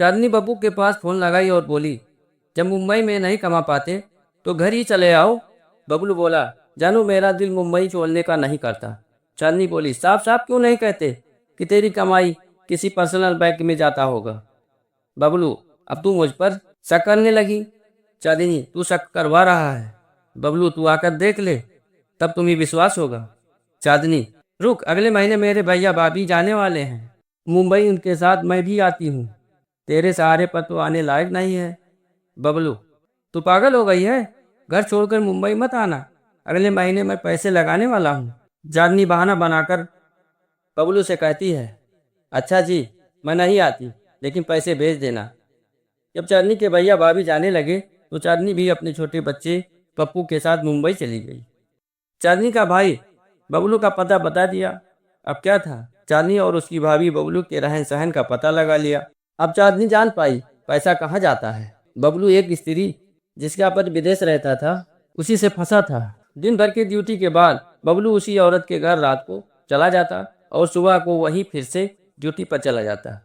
चांदनी बब्बू के पास फोन लगाई और बोली, जब मुंबई में नहीं कमा पाते तो घर ही चले आओ। बबलू बोला, जानू मेरा दिल मुंबई छोड़ने का नहीं करता। चांदनी बोली, साफ साफ क्यों नहीं कहते कि तेरी कमाई किसी पर्सनल बैंक में जाता होगा। बबलू, अब तू मुझ पर शक करने लगी। चांदनी, तू शक करवा रहा है। बबलू, तू आकर देख ले, तब तुम्हें विश्वास होगा। चांदनी, रुक, अगले महीने मेरे भैया भाभी जाने वाले हैं मुंबई, उनके साथ मैं भी आती हूँ। तेरे सहारे पर तो आने लायक नहीं है। बबलू, तू पागल हो गई है, घर छोड़कर मुंबई मत आना, अगले महीने मैं पैसे लगाने वाला हूँ। चांदनी बहाना बनाकर बबलू से कहती है, अच्छा जी, मैं नहीं आती, लेकिन पैसे भेज देना। जब चांदनी के भैया भाभी जाने लगे तो चांदनी भी अपने छोटे बच्चे पप्पू के साथ मुंबई चली गई। चांदनी का भाई बबलू का पता बता दिया। अब क्या था, चांदनी और उसकी भाभी बबलू के रहन सहन का पता लगा लिया। अब चांदनी जान पाई पैसा कहाँ जाता है। बबलू एक स्त्री जिसका पति विदेश रहता था, उसी से फंसा था। दिन भर की ड्यूटी के बाद बबलू उसी औरत के घर रात को चला जाता और सुबह को वहीं फिर से ड्यूटी पर चला जाता।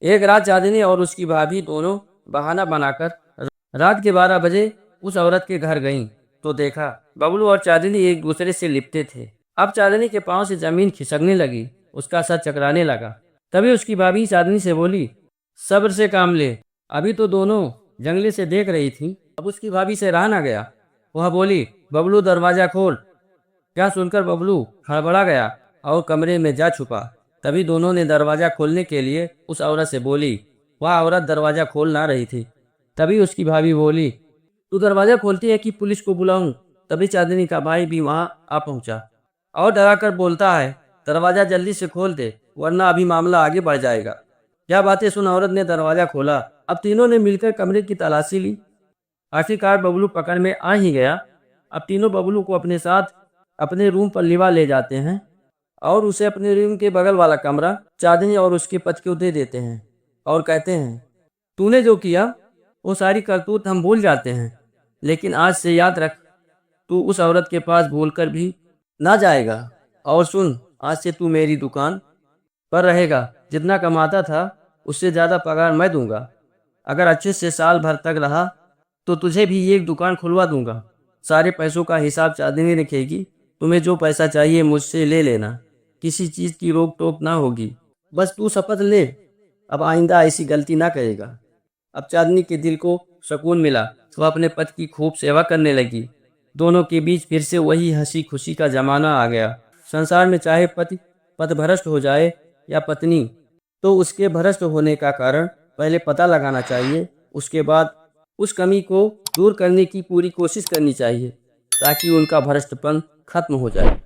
एक रात चांदनी और उसकी भाभी दोनों बहाना बनाकर रात के 12 बजे उस औरत के घर गईं तो देखा बबलू और चांदनी एक दूसरे से लिपटे थे। अब चांदनी के पांव से जमीन खिसकने लगी, उसका सर चकराने लगा। तभी उसकी भाभी चांदनी से बोली, सब्र से काम ले, अभी तो दोनों जंगले से देख रही थी। अब उसकी भाभी से रहा ना गया, वह बोली, बबलू दरवाजा खोल। क्या सुनकर बबलू हड़बड़ा गया और कमरे में जा छुपा। तभी दोनों ने दरवाजा खोलने के लिए उस औरत से बोली। वह औरत दरवाजा खोल ना रही थी। तभी उसकी भाभी बोली, तू दरवाजा खोलती है कि पुलिस को बुलाऊं? तभी चांदनी का भाई भी वहां आ पहुंचा और डराकर बोलता है, दरवाजा जल्दी से खोल दे, वरना अभी मामला आगे बढ़ जाएगा। क्या बातें सुन औरत ने दरवाजा खोला। अब तीनों ने मिलकर कमरे की तलाशी ली। आखिरकार बबलू पकड़ में आ ही गया। अब तीनों बबलू को अपने साथ अपने रूम पर लिवा ले जाते हैं और उसे अपने रूम के बगल वाला कमरा चांदनी और उसके पति को दे देते हैं और कहते हैं, तूने जो किया वो सारी करतूत हम भूल जाते हैं, लेकिन आज से याद रख, तू उस औरत के पास भूलकर भी ना जाएगा। और सुन, आज से तू मेरी दुकान पर रहेगा, जितना कमाता था उससे ज़्यादा पगार मैं दूंगा। अगर अच्छे से साल भर तक रहा तो तुझे भी एक दुकान खुलवा दूंगा। सारे पैसों का हिसाब चांदनी रखेगी। तुम्हें जो पैसा चाहिए मुझसे ले लेना, किसी चीज़ की रोक टोक ना होगी। बस तू शपथ ले, अब आइंदा ऐसी गलती ना करेगा। अब चांदनी के दिल को सुकून मिला तो अपने पति की खूब सेवा करने लगी। दोनों के बीच फिर से वही हंसी खुशी का जमाना आ गया। संसार में चाहे पति पथभ्रष्ट हो जाए या पत्नी, तो उसके भ्रष्ट होने का कारण पहले पता लगाना चाहिए, उसके बाद उस कमी को दूर करने की पूरी कोशिश करनी चाहिए ताकि उनका भ्रष्टपन खत्म हो जाए।